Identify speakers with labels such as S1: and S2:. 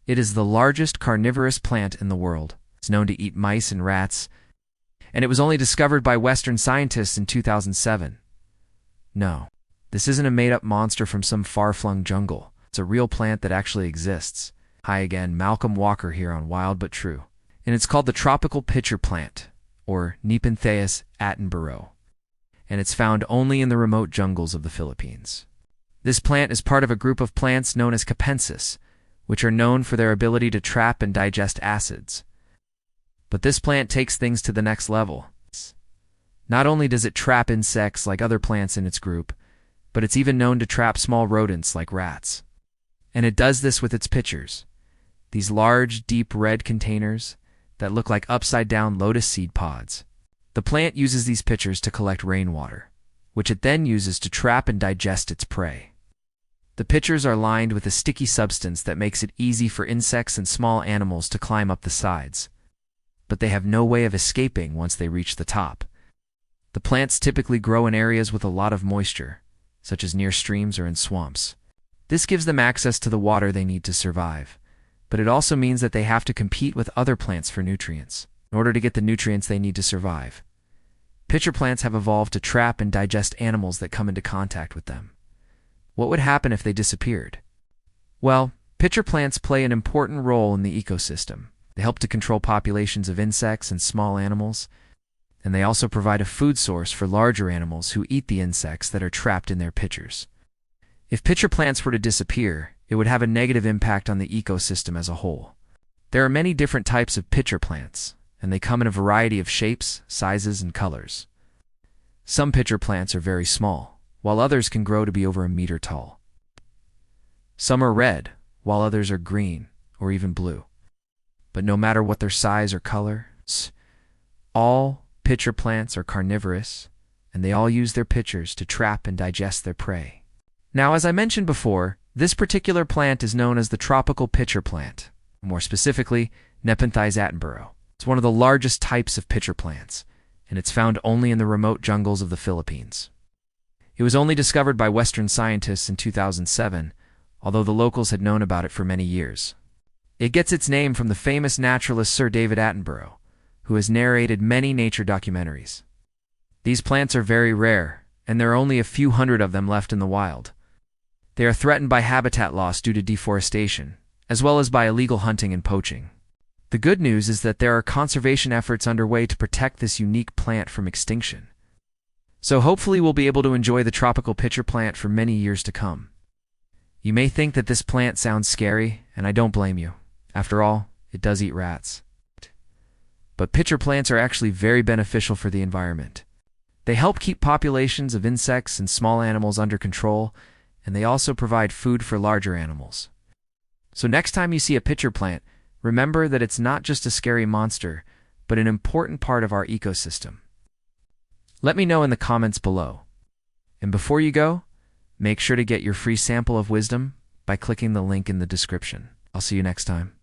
S1: It is the largest carnivorous plant in the world. It's known to eat mice and rats, and it was only discovered by Western scientists in 2007. No, this isn't a made-up monster from some far-flung jungle. It's a real plant that actually exists. Hi again, Malcolm Walker here on Wild But True. And it's called the tropical pitcher plant, or Nepenthes attenboroughii, and it's found only in the remote jungles of the Philippines. This plant is part of a group of plants known as Nepenthes, which are known for their ability to trap and digest acids. But this plant takes things to the next level. Not only does it trap insects like other plants in its group, but it's even known to trap small rodents like rats. And it does this with its pitchers, these large, deep red containers that look like upside-down lotus seed pods. The plant uses these pitchers to collect rainwater, which it then uses to trap and digest its prey. The pitchers are lined with a sticky substance that makes it easy for insects and small animals to climb up the sides, but they have no way of escaping once they reach the top. The plants typically grow in areas with a lot of moisture, such as near streams or in swamps. This gives them access to the water they need to survive, but it also means that they have to compete with other plants for nutrients, in order to get the nutrients they need to survive. Pitcher plants have evolved to trap and digest animals that come into contact with them. What would happen if they disappeared? Well, pitcher plants play an important role in the ecosystem. They help to control populations of insects and small animals, and they also provide a food source for larger animals who eat the insects that are trapped in their pitchers. If pitcher plants were to disappear, it would have a negative impact on the ecosystem as a whole. There are many different types of pitcher plants, and they come in a variety of shapes, sizes, and colors. Some pitcher plants are very small, while others can grow to be over a meter tall. Some are red, while others are green or even blue. But no matter what their size or color, all pitcher plants are carnivorous, and they all use their pitchers to trap and digest their prey. Now, as I mentioned before, this particular plant is known as the tropical pitcher plant, more specifically, Nepenthes attenboroughii. It's one of the largest types of pitcher plants, and it's found only in the remote jungles of the Philippines. It was only discovered by Western scientists in 2007, although the locals had known about it for many years. It gets its name from the famous naturalist Sir David Attenborough, who has narrated many nature documentaries. These plants are very rare, and there are only a few hundred of them left in the wild. They are threatened by habitat loss due to deforestation, as well as by illegal hunting and poaching. The good news is that there are conservation efforts underway to protect this unique plant from extinction. So hopefully we'll be able to enjoy the tropical pitcher plant for many years to come. You may think that this plant sounds scary, and I don't blame you. After all, it does eat rats. But pitcher plants are actually very beneficial for the environment. They help keep populations of insects and small animals under control, and they also provide food for larger animals. So next time you see a pitcher plant, remember that it's not just a scary monster, but an important part of our ecosystem. Let me know in the comments below. And before you go, make sure to get your free sample of wisdom by clicking the link in the description. I'll see you next time.